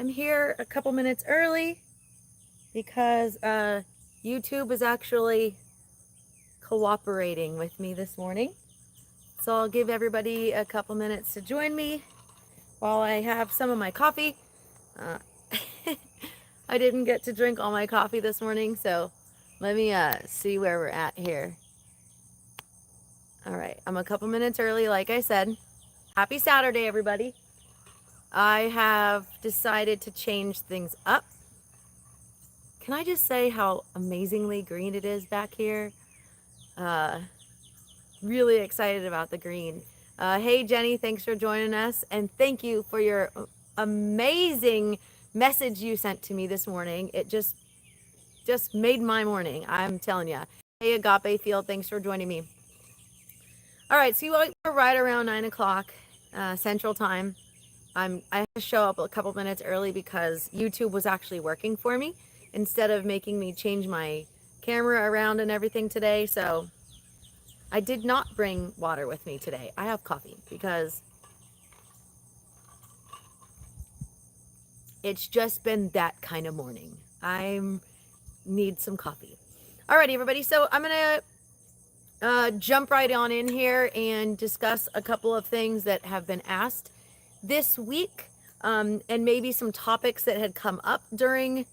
I'm here a couple minutes early because YouTube is actually cooperating with me this morning. So I'll give everybody a couple minutes to join me while I have some of my coffee. Uh, I didn't get to drink all my coffee this morning, so let me see where we're at here. All right, I'm a couple minutes early, like I said. Happy Saturday, everybody. I have decided to change things up. Can I just say how amazingly green it is back here? Uh, really excited about the green. Hey, Jenny, thanks for joining us. And thank you for your amazing message you sent to me this morning. It just made my morning. I'm telling you. Hey, Agape Field, thanks for joining me. All right, so we're right around 9 o'clock Central Time. I had to show up a couple minutes early because YouTube was actually working for me instead of making me change my camera around and everything today. So I did not bring water with me today. I have coffee because it's just been that kind of morning. I need some coffee. All right, everybody. So I'm going to jump right on in here and discuss a couple of things that have been asked this week, and maybe some topics that had come up during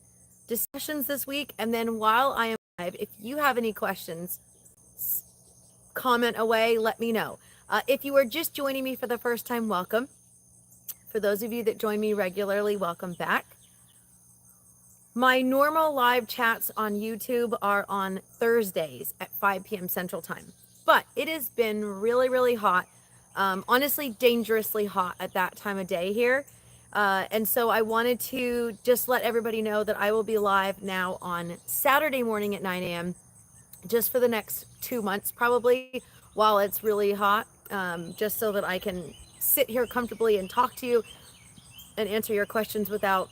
discussions this week. And then while I am live, if you have any questions, comment away, let me know. If you are just joining me for the first time, welcome. For those of you that join me regularly, welcome back. My normal live chats on YouTube are on Thursdays at 5 p.m. Central Time. But it has been really, really hot. Honestly, dangerously hot at that time of day here. And so I wanted to just let everybody know that I will be live now on Saturday morning at 9 a.m. just for the next 2 months, probably, while it's really hot, just so that I can sit here comfortably and talk to you and answer your questions without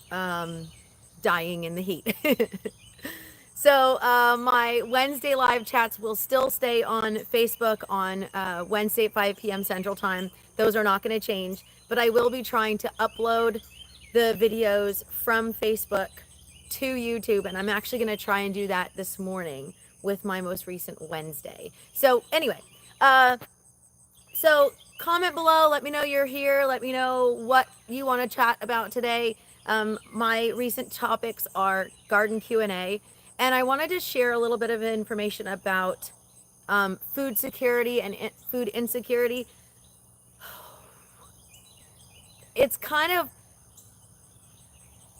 dying in the heat. So my Wednesday live chats will still stay on Facebook on Wednesday at 5 p.m. Central Time. Those are not going to change, but I will be trying to upload the videos from Facebook to YouTube, and I'm actually going to try and do that this morning with my most recent Wednesday. So anyway, so comment below, let me know you're here, let me know what you want to chat about today. My recent topics are garden Q&A, and I wanted to share a little bit of information about food security and food insecurity. It's kind of,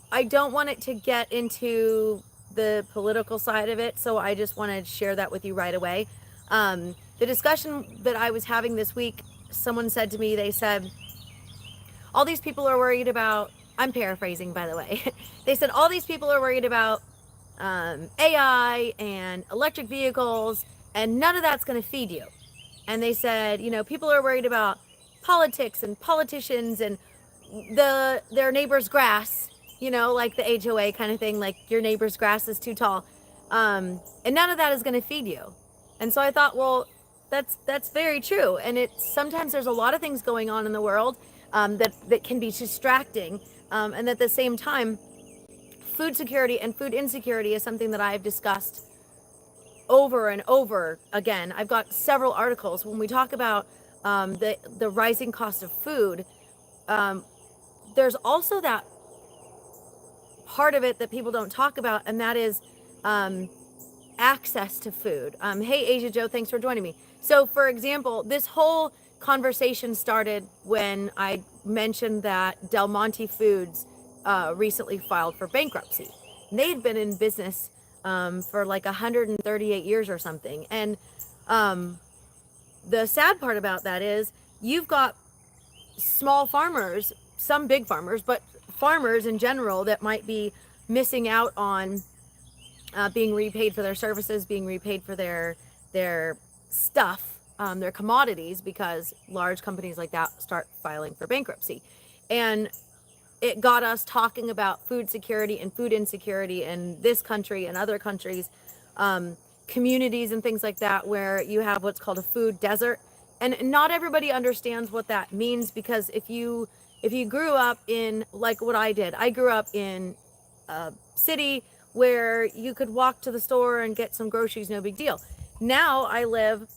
I don't want it to get into the political side of it, so I just wanted to share that with you right away. The discussion that I was having this week, someone said to me, they said, all these people are worried about, I'm paraphrasing, by the way. They said, all these people are worried about AI and electric vehicles, and none of that's going to feed you. And they said, you know, people are worried about politics and politicians and their neighbor's grass, you know, like the HOA kind of thing, like your neighbor's grass is too tall. And none of that is going to feed you. And so I thought, well, that's very true. And sometimes there's a lot of things going on in the world that can be distracting. And at the same time, food security and food insecurity is something that I've discussed over and over again. I've got several articles when we talk about the rising cost of food. There's also that part of it that people don't talk about, and that is access to food. Hey, Asia Joe, thanks for joining me. So, for example, this whole conversation started when I mentioned that Del Monte Foods recently filed for bankruptcy. And they had been in business for like 138 years or something. And the sad part about that is you've got small farmers, some big farmers, but farmers in general that might be missing out on being repaid for their services, being repaid for their stuff, their commodities, because large companies like that start filing for bankruptcy. And it got us talking about food security and food insecurity in this country and other countries, communities and things like that, where you have what's called a food desert. and not everybody understands what that means, because if you grew up in, like what I grew up in a city where you could walk to the store and get some groceries, no big deal. Now I live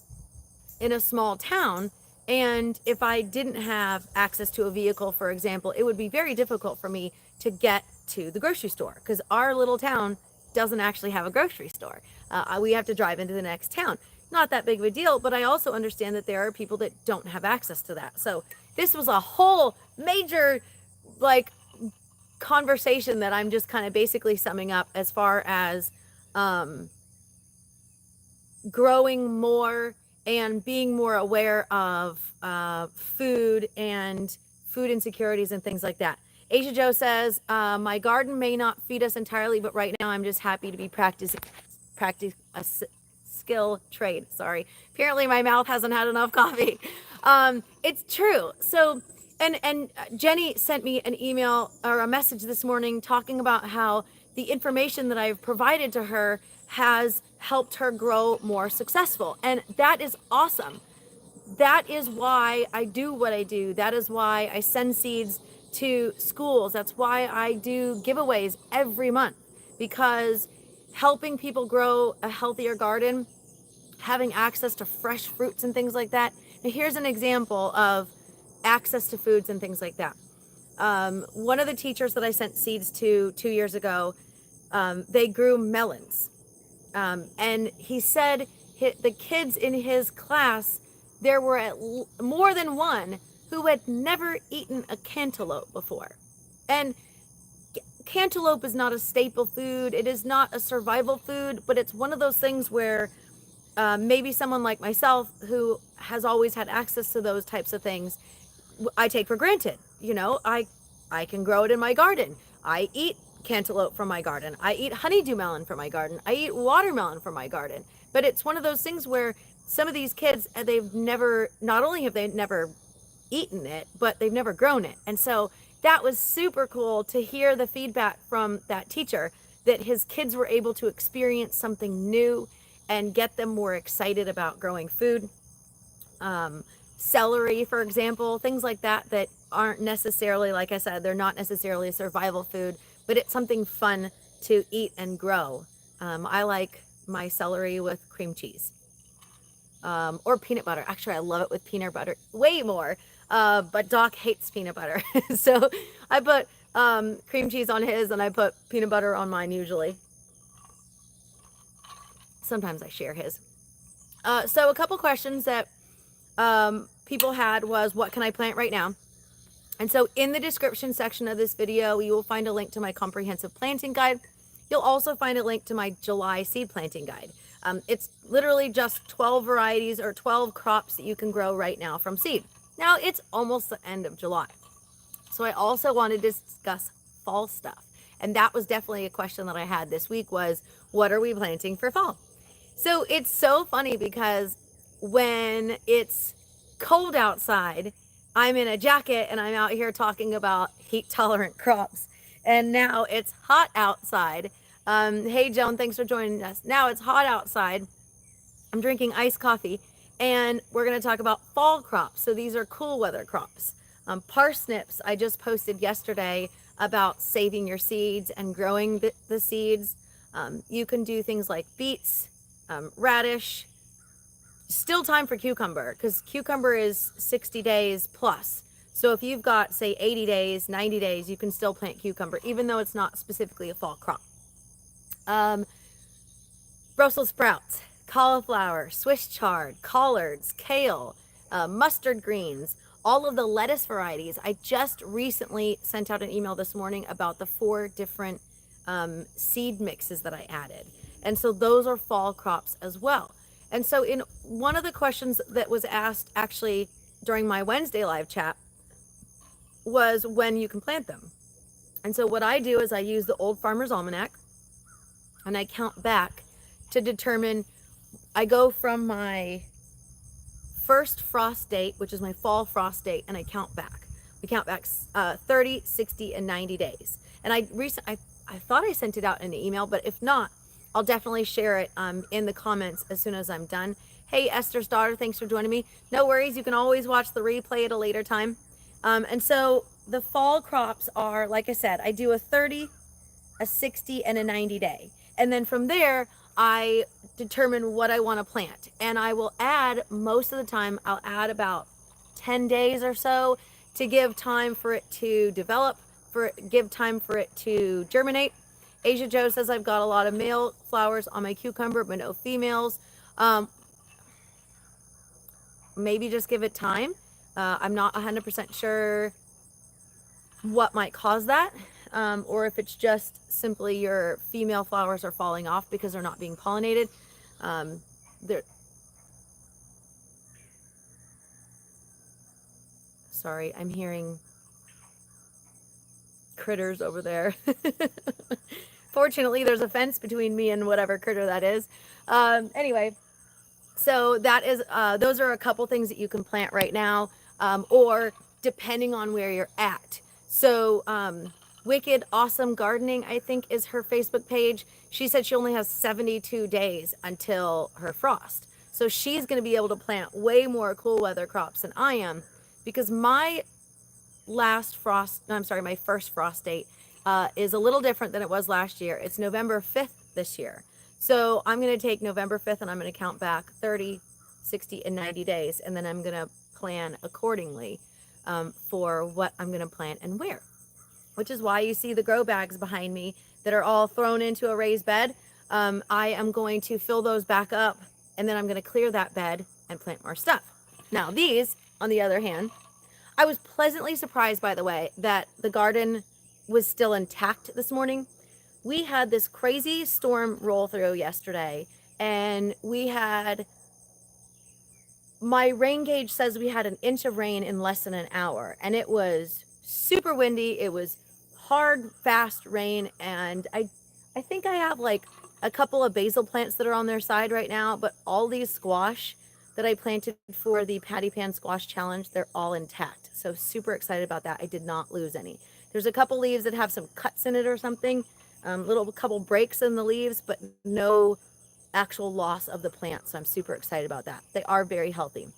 in a small town, and if I didn't have access to a vehicle, for example, it would be very difficult for me to get to the grocery store, because our little town doesn't actually have a grocery store. We have to drive into the next town. Not that big of a deal, but I also understand that there are people that don't have access to that. So this was a whole major, like, conversation that I'm just kind of basically summing up as far as growing more and being more aware of food and food insecurities and things like that. Asia Joe says, my garden may not feed us entirely, but right now I'm just happy to be practice a skill trade. Sorry. Apparently my mouth hasn't had enough coffee. It's true. So, and Jenny sent me an email or a message this morning talking about how the information that I've provided to her has helped her grow more successful. And that is awesome. That is why I do what I do. That is why I send seeds to schools. That's why I do giveaways every month, because helping people grow a healthier garden, having access to fresh fruits and things like that. Now, here's an example of access to foods and things like that. One of the teachers that I sent seeds to 2 years ago, they grew melons. And he said the kids in his class, there were more than one who had never eaten a cantaloupe before. And cantaloupe is not a staple food. It is not a survival food, but it's one of those things where maybe someone like myself who has always had access to those types of things, I take for granted. You know, I can grow it in my garden. I eat cantaloupe from my garden. I eat honeydew melon from my garden. I eat watermelon from my garden. But it's one of those things where some of these kids, not only have they never eaten it, but they've never grown it. And so that was super cool to hear the feedback from that teacher, that his kids were able to experience something new and get them more excited about growing food. Celery, for example, things like that aren't necessarily, like I said, they're not necessarily a survival food, but it's something fun to eat and grow. I like my celery with cream cheese, or peanut butter. Actually, I love it with peanut butter way more. But Doc hates peanut butter. So I put cream cheese on his, and I put peanut butter on mine usually. Sometimes I share his. So a couple questions that people had was, what can I plant right now? And so in the description section of this video, you will find a link to my comprehensive planting guide. You'll also find a link to my July seed planting guide. It's literally just 12 varieties or 12 crops that you can grow right now from seed. Now it's almost the end of July. So I also wanted to discuss fall stuff. And that was definitely a question that I had this week, was, what are we planting for fall? So it's so funny, because when it's cold outside, I'm in a jacket and I'm out here talking about heat tolerant crops. And now it's hot outside. Hey, Joan, thanks for joining us. Now it's hot outside. I'm drinking iced coffee, and we're going to talk about fall crops. So these are cool weather crops. Parsnips, I just posted yesterday about saving your seeds and growing the seeds. You can do things like beets, radish. Still time for cucumber, because cucumber is 60 days plus. So if you've got, say, 80 days, 90 days, you can still plant cucumber, even though it's not specifically a fall crop. Brussels sprouts, cauliflower, Swiss chard, collards, kale, mustard greens, all of the lettuce varieties. I just recently sent out an email this morning about the 4 different seed mixes that I added. And so those are fall crops as well. And so in one of the questions that was asked actually during my Wednesday live chat was when you can plant them. And so what I do is I use the Old Farmer's Almanac, and I count back to determine, I go from my first frost date, which is my fall frost date, and I count back. We count back 30, 60, and 90 days. And I thought I sent it out in an email, but if not, I'll definitely share it in the comments as soon as I'm done. Hey, Esther's daughter, thanks for joining me. No worries, you can always watch the replay at a later time. And so the fall crops are, like I said, I do a 30, a 60, and a 90 day. And then from there, I determine what I want to plant. And I will add, most of the time, I'll add about 10 days or so to give time for it to develop, give time for it to germinate. Asia Joe says I've got a lot of male flowers on my cucumber, but no females. Maybe just give it time. I'm not 100% sure what might cause that, or if it's just simply your female flowers are falling off because they're not being pollinated. They're, sorry, I'm hearing critters over there. Fortunately, there's a fence between me and whatever critter that is. Anyway, so that is, those are a couple things that you can plant right now, or depending on where you're at. So, Wicked Awesome Gardening, I think, is her Facebook page. She said she only has 72 days until her frost. So she's going to be able to plant way more cool weather crops than I am, because my my first frost date is a little different than it was last year. It's November 5th this year. So I'm going to take November 5th and I'm going to count back 30, 60, and 90 days. And then I'm going to plan accordingly for what I'm going to plant and where, which is why you see the grow bags behind me that are all thrown into a raised bed. I am going to fill those back up, and then I'm going to clear that bed and plant more stuff. Now these, on the other hand, I was pleasantly surprised, by the way, that the garden was still intact this morning. We had this crazy storm roll through yesterday, and my rain gauge says we had an inch of rain in less than an hour, and it was super windy. It was hard, fast rain, and I think I have like a couple of basil plants that are on their side right now, but all these squash that I planted for the Patty Pan Squash Challenge, they're all intact. So super excited about that. I did not lose any. There's a couple leaves that have some cuts in it or something, couple breaks in the leaves, but no actual loss of the plant. So I'm super excited about that. They are very healthy.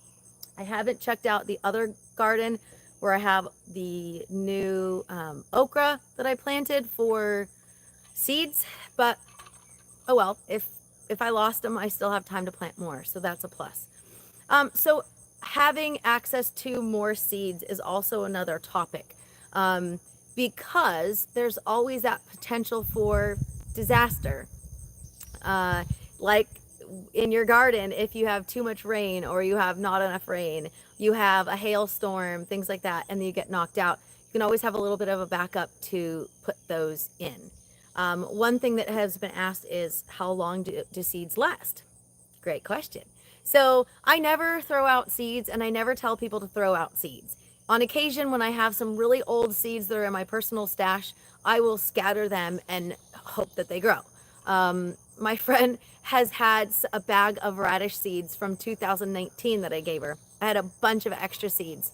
I haven't checked out the other garden where I have the new okra that I planted for seeds, but oh well, if I lost them, I still have time to plant more. So that's a plus. So having access to more seeds is also another topic, because there's always that potential for disaster. Like in your garden, if you have too much rain or you have not enough rain, you have a hailstorm, things like that, and you get knocked out, you can always have a little bit of a backup to put those in. One thing that has been asked is, how long do seeds last? Great question. So I never throw out seeds, and I never tell people to throw out seeds. On occasion, when I have some really old seeds that are in my personal stash, I will scatter them and hope that they grow. My friend has had a bag of radish seeds from 2019 that I gave her. I had a bunch of extra seeds.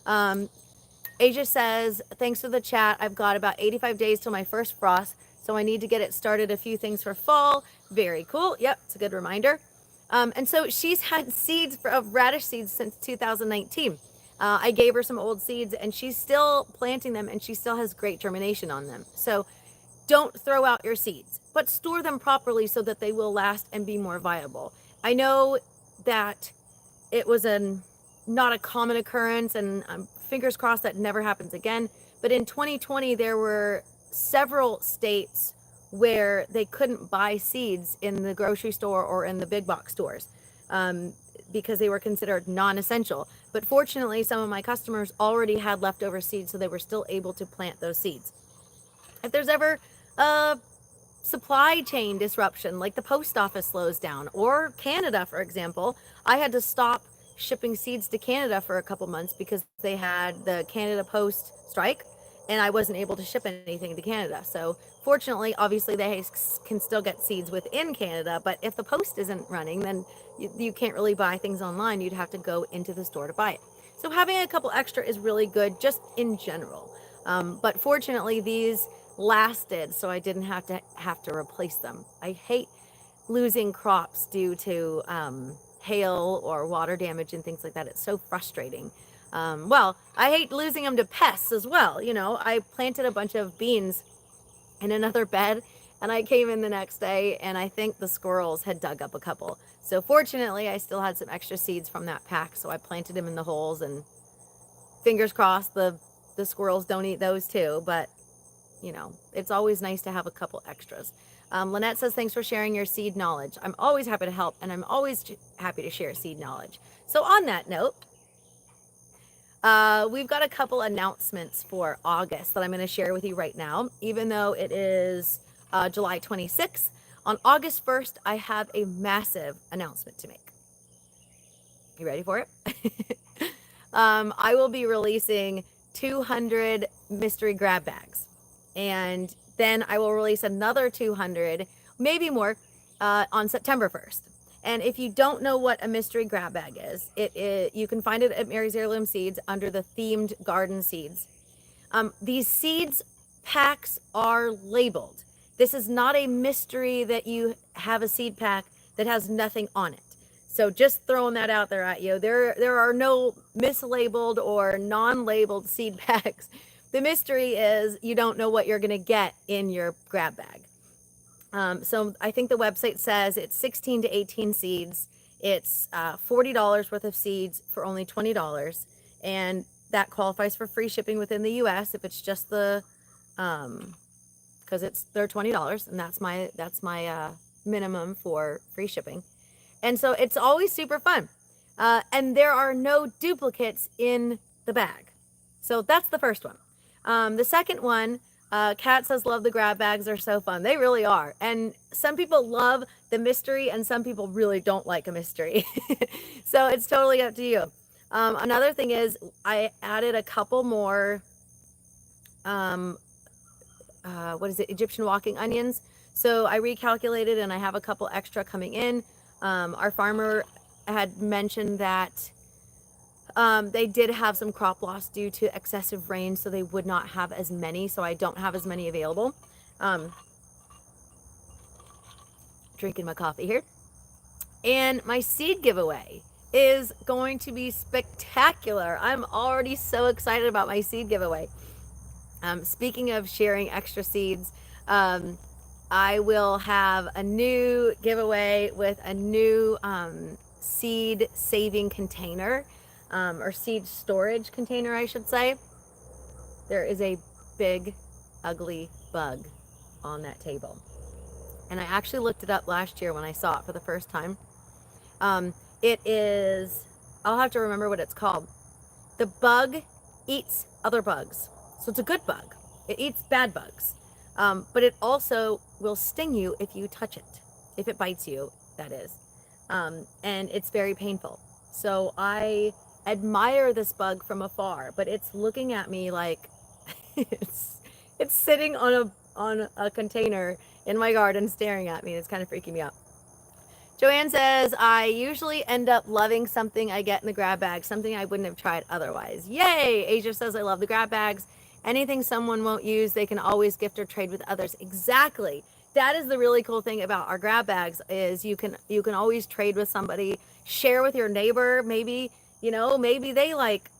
Asia says, thanks for the chat. I've got about 85 days till my first frost, so I need to get it started. A few things for fall. Very cool. Yep, it's a good reminder. And so she's had seeds of radish seeds since 2019. I gave her some old seeds, and she's still planting them, and she still has great germination on them. So don't throw out your seeds, but store them properly so that they will last and be more viable. I know that it was not a common occurrence, and fingers crossed that never happens again. But in 2020, there were several states where they couldn't buy seeds in the grocery store or in the big box stores because they were considered non-essential. But fortunately, some of my customers already had leftover seeds, so they were still able to plant those seeds. If there's ever a supply chain disruption, like the post office slows down, or Canada, for example, I had to stop shipping seeds to Canada for a couple months because they had the Canada Post strike, and I wasn't able to ship anything to Canada. So fortunately, obviously, they can still get seeds within Canada, but if the post isn't running, then you can't really buy things online. You'd have to go into the store to buy it. So having a couple extra is really good, just in general. But fortunately, these lasted, so I didn't have to replace them. I hate losing crops due to hail or water damage and things like that. It's so frustrating. Well, I hate losing them to pests as well. You know, I planted a bunch of beans in another bed, and I came in the next day and I think the squirrels had dug up a couple. So fortunately, I still had some extra seeds from that pack, so I planted them in the holes, and fingers crossed the squirrels don't eat those too. But you know, it's always nice to have a couple extras. Lynette says, thanks for sharing your seed knowledge. I'm always happy to help, and I'm always happy to share seed knowledge. So on that note, we've got a couple announcements for August that I'm going to share with you right now, even though it is July 26th. On August 1st, I have a massive announcement to make. You ready for it? I will be releasing 200 mystery grab bags. And then I will release another 200, maybe more, on September 1st. And if you don't know what a mystery grab bag is, you can find it at Mary's Heirloom Seeds under the themed garden seeds. These seeds packs are labeled. This is not a mystery that you have a seed pack that has nothing on it. So just throwing that out there at you. There are no mislabeled or non-labeled seed packs. The mystery is you don't know what you're going to get in your grab bag. So I think the website says it's 16 to 18 seeds. It's $40 worth of seeds for only $20. And that qualifies for free shipping within the US if it's just the, because they're $20, and that's my minimum for free shipping. And so it's always super fun. And there are no duplicates in the bag. So that's the first one. The second one, Kat says, love the grab bags. They're so fun. They really are. And some people love the mystery and some people really don't like a mystery. So it's totally up to you. Another thing is I added a couple more, Egyptian walking onions. So I recalculated and I have a couple extra coming in. Our farmer had mentioned that they did have some crop loss due to excessive rain, so they would not have as many. So I don't have as many available. Drinking my coffee here. And my seed giveaway is going to be spectacular. I'm already so excited about my seed giveaway. Speaking of sharing extra seeds, I will have a new giveaway with a new seed saving container. Or seed storage container, I should say. There is a big, ugly bug on that table. And I actually looked it up last year when I saw it for the first time. It is, I'll have to remember what it's called. The bug eats other bugs. So it's a good bug. It eats bad bugs. But it also will sting you if you touch it. If it bites you, that is. And it's very painful. So I admire this bug from afar, but it's looking at me like it's sitting on a container in my garden staring at me. It's kind of freaking me out. Joanne says, I usually end up loving something I get in the grab bag, something I wouldn't have tried otherwise. Yay! Asia says, I love the grab bags. Anything someone won't use, they can always gift or trade with others. Exactly. That is the really cool thing about our grab bags is you can always trade with somebody, share with your neighbor. Maybe, maybe they like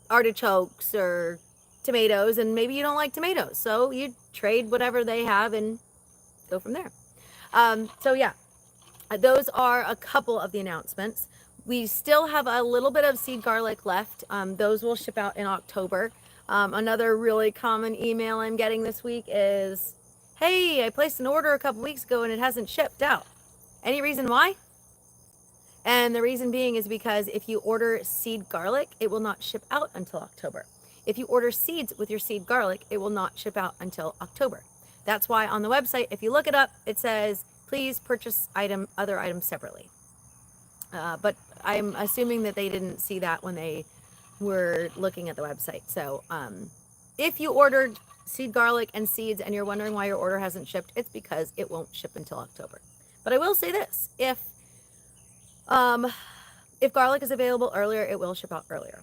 artichokes or tomatoes and maybe you don't like tomatoes. So you trade whatever they have and go from there. So yeah, those are a couple of the announcements. We still have a little bit of seed garlic left. Those will ship out in October. Another really common email I'm getting this week is, hey, I placed an order a couple weeks ago and it hasn't shipped out. Any reason why? And the reason being is because if you order seed garlic, it will not ship out until October. If you order seeds with your seed garlic, it will not ship out until October. That's why on the website, if you look it up, it says, please purchase other items separately. But I'm assuming that they didn't see that when they were looking at the website. So if you ordered seed garlic and seeds and you're wondering why your order hasn't shipped, it's because it won't ship until October. But I will say this, if garlic is available earlier, it will ship out earlier.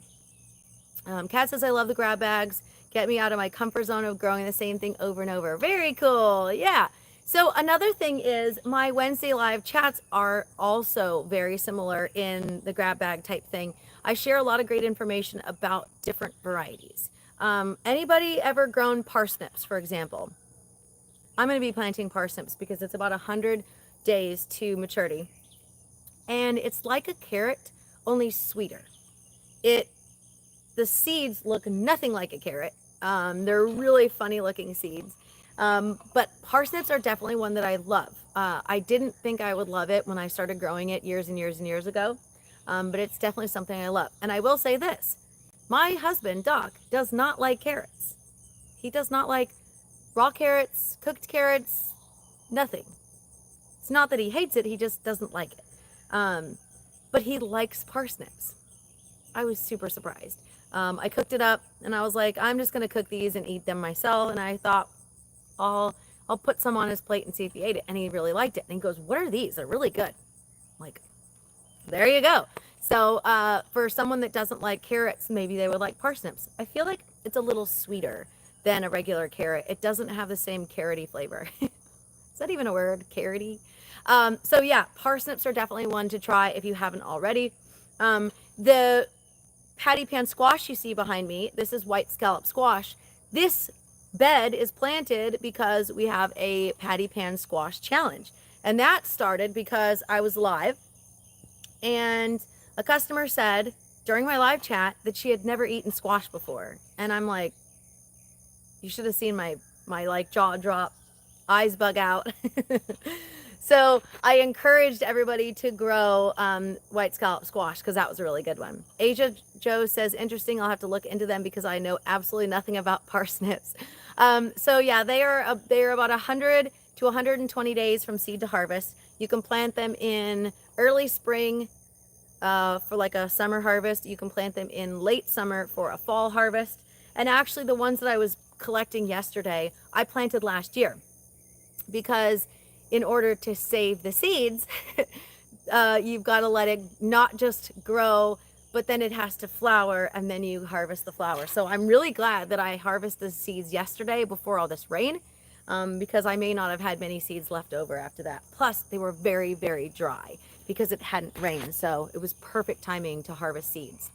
Kat says, I love the grab bags. Get me out of my comfort zone of growing the same thing over and over. Very cool. Yeah. So another thing is my Wednesday live chats are also very similar in the grab bag type thing. I share a lot of great information about different varieties. Anybody ever grown parsnips, for example? I'm going to be planting parsnips because it's about 100 days to maturity. And it's like a carrot, only sweeter. The seeds look nothing like a carrot. They're really funny looking seeds. But parsnips are definitely one that I love. I didn't think I would love it when I started growing it years and years and years ago. But it's definitely something I love. And I will say this, my husband, Doc, does not like carrots. He does not like raw carrots, cooked carrots, nothing. It's not that he hates it, he just doesn't like it. But he likes parsnips. I was super surprised. I cooked it up and I was like, I'm just gonna cook these and eat them myself. And I thought I'll put some on his plate and see if he ate it. And he really liked it. And he goes, what are these? They're really good. I'm like, there you go. So for someone that doesn't like carrots, maybe they would like parsnips. I feel like it's a little sweeter than a regular carrot. It doesn't have the same carroty flavor. Is that even a word? Carroty? So yeah, parsnips are definitely one to try if you haven't already. The patty pan squash you see behind me, this is white scallop squash. This bed is planted because we have a patty pan squash challenge. And that started because I was live and a customer said during my live chat that she had never eaten squash before. And I'm like, you should have seen my like jaw drop, eyes bug out. So I encouraged everybody to grow white scallop squash because that was a really good one. Asia Joe says, interesting, I'll have to look into them because I know absolutely nothing about parsnips. So yeah, they are about 100 to 120 days from seed to harvest. You can plant them in early spring for like a summer harvest. You can plant them in late summer for a fall harvest. And actually the ones that I was collecting yesterday, I planted last year because in order to save the seeds, you've got to let it not just grow, but then it has to flower and then you harvest the flower. So I'm really glad that I harvested the seeds yesterday before all this rain, because I may not have had many seeds left over after that. Plus they were very, very dry because it hadn't rained. So it was perfect timing to harvest seeds.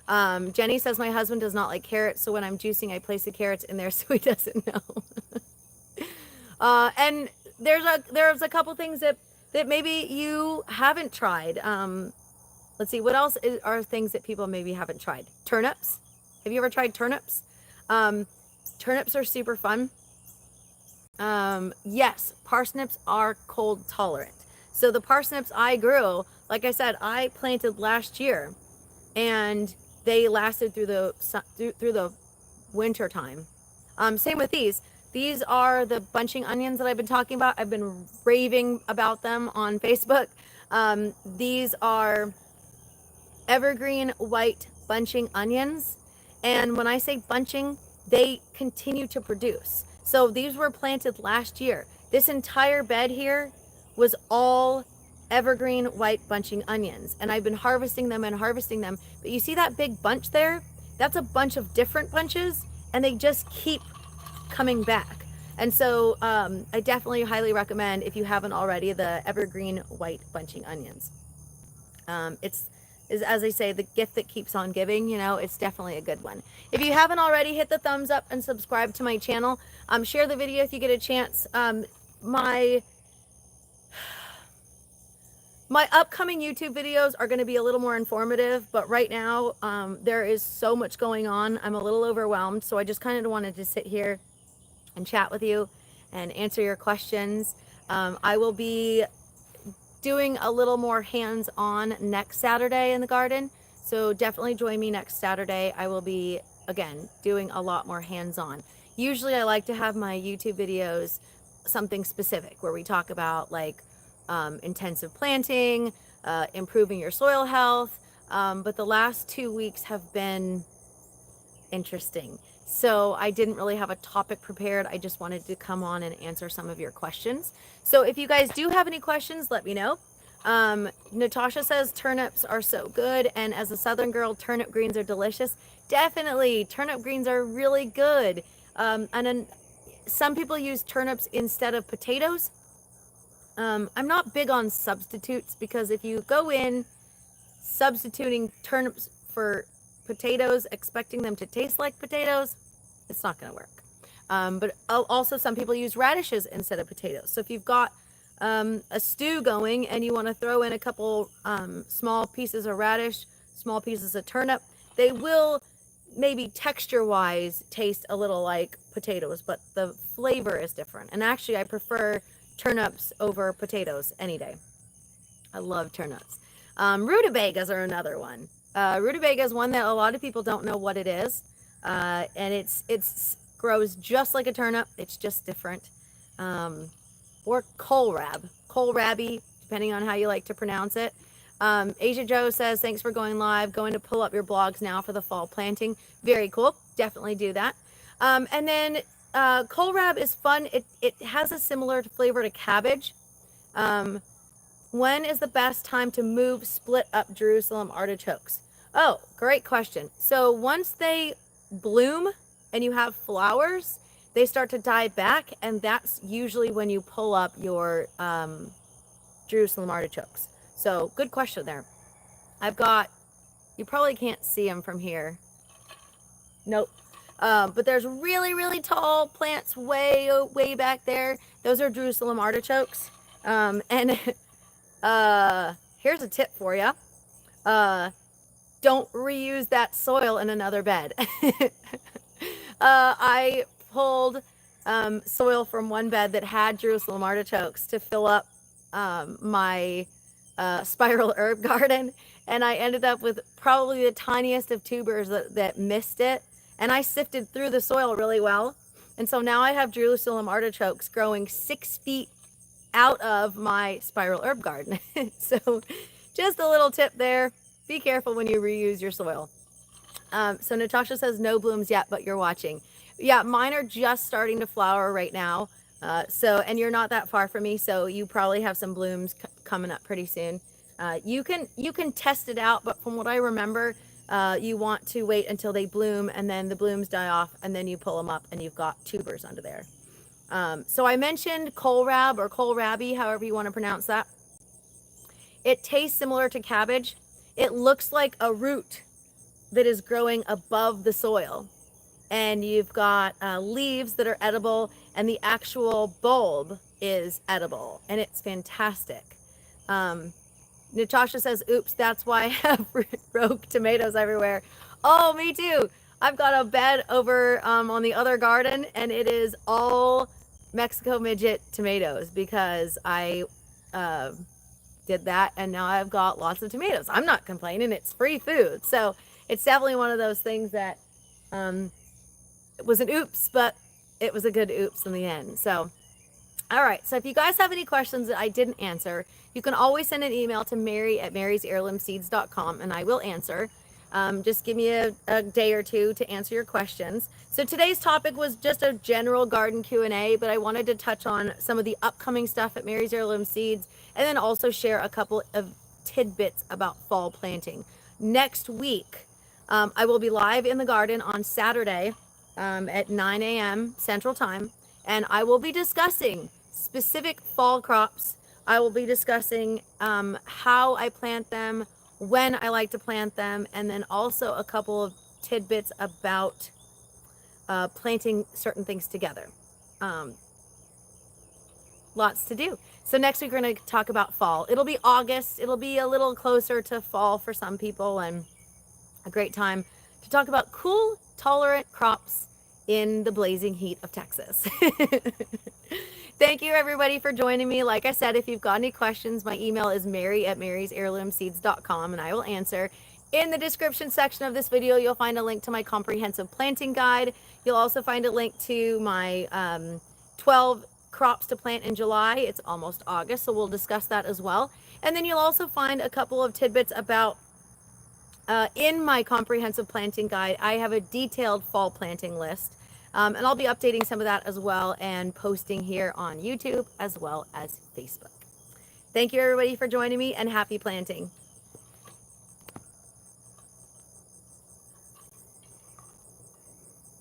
Jenny says, my husband does not like carrots. So when I'm juicing, I place the carrots in there so he doesn't know. And there's a couple things that maybe you haven't tried. Let's see, what else are things that people maybe haven't tried? Turnips. Have you ever tried turnips? Turnips are super fun. Yes, parsnips are cold tolerant. So the parsnips I grew, like I said, I planted last year and they lasted through the winter time. Same with these. These are the bunching onions that I've been talking about. I've been raving about them on Facebook. These are evergreen white bunching onions. And when I say bunching, they continue to produce. So these were planted last year. This entire bed here was all evergreen white bunching onions. And I've been harvesting them and harvesting them. But you see that big bunch there? That's a bunch of different bunches and they just keep coming back. And so I definitely highly recommend, if you haven't already, the evergreen white bunching onions. It's as I say, the gift that keeps on giving. You know, it's definitely a good one. If you haven't already, hit the thumbs up and subscribe to my channel. Share the video if you get a chance. My upcoming YouTube videos are going to be a little more informative, but right now there is so much going on. I'm a little overwhelmed, so I just kind of wanted to sit here and chat with you and answer your questions. I will be doing a little more hands-on next Saturday in the garden, so definitely join me next Saturday. I will be, again, doing a lot more hands-on. Usually I like to have my YouTube videos something specific where we talk about like intensive planting, improving your soil health, but the last 2 weeks have been interesting. So I didn't really have a topic prepared. I just wanted to come on and answer some of your questions. So if you guys do have any questions, let me know. Natasha says turnips are so good. And as a Southern girl, turnip greens are delicious. Definitely. Turnip greens are really good. And then some people use turnips instead of potatoes. I'm not big on substitutes, because if you go in substituting turnips for potatoes, expecting them to taste like potatoes, it's not going to work. But also some people use radishes instead of potatoes. So if you've got a stew going and you want to throw in a couple small pieces of radish, small pieces of turnip, they will maybe texture-wise taste a little like potatoes, but the flavor is different. And actually, I prefer turnips over potatoes any day. I love turnips. Rutabagas are another one. Rutabaga is one that a lot of people don't know what it is, and it's grows just like a turnip. It's just different. Or kohlrabi, depending on how you like to pronounce it. Asia Joe says, thanks for going live. Going to pull up your blogs now for the fall planting. Very cool. Definitely do that. And then kohlrabi is fun. It has a similar flavor to cabbage. When is the best time to move split up Jerusalem artichokes? Oh, great question. So once they bloom and you have flowers, they start to die back, and that's usually when you pull up your Jerusalem artichokes. So good question there. I've got, you probably can't see them from here. Nope. But there's really, really tall plants way back there. Those are Jerusalem artichokes. And here's a tip for you. Don't reuse that soil in another bed. I pulled soil from one bed that had Jerusalem artichokes to fill up my spiral herb garden, and I ended up with probably the tiniest of tubers that missed it, and I sifted through the soil really well, and so now I have Jerusalem artichokes growing 6 feet out of my spiral herb garden. So just a little tip there. Be careful when you reuse your soil. So Natasha says no blooms yet, but you're watching. Yeah, mine are just starting to flower right now. And you're not that far from me, so you probably have some blooms coming up pretty soon. You can test it out, but from what I remember, you want to wait until they bloom, and then the blooms die off, and then you pull them up, and you've got tubers under there. So I mentioned kohlrabi or kohlrabi, however you want to pronounce that. It tastes similar to cabbage. It looks like a root that is growing above the soil. And you've got leaves that are edible, and the actual bulb is edible, and it's fantastic. Natasha says, oops, that's why I have rogue tomatoes everywhere. Oh, me too. I've got a bed over on the other garden, and it is all Mexico midget tomatoes because I did that, and now I've got lots of tomatoes. I'm not complaining. It's free food. So it's definitely one of those things that it was an oops, but it was a good oops in the end. So, all right. So if you guys have any questions that I didn't answer, you can always send an email to mary@marysheirloomseeds.com, and I will answer. Just give me a day or two to answer your questions. So today's topic was just a general garden Q&A, but I wanted to touch on some of the upcoming stuff at Mary's Heirloom Seeds, and then also share a couple of tidbits about fall planting. Next week, I will be live in the garden on Saturday at 9 a.m. Central Time, and I will be discussing specific fall crops. I will be discussing how I plant them, when I like to plant them, and then also a couple of tidbits about planting certain things together. Lots to do. So next week we're going to talk about fall. It'll be August. It'll be a little closer to fall for some people, and a great time to talk about cool, tolerant crops in the blazing heat of Texas. Thank you, everybody, for joining me. Like I said, if you've got any questions, my email is mary@marysheirloomseeds.com, and I will answer. In the description section of this video, you'll find a link to my comprehensive planting guide. You'll also find a link to my 12 crops to plant in July. It's almost August, so we'll discuss that as well. And then you'll also find a couple of tidbits about, in my comprehensive planting guide, I have a detailed fall planting list. And I'll be updating some of that as well and posting here on YouTube as well as Facebook. Thank you, everybody, for joining me, and happy planting.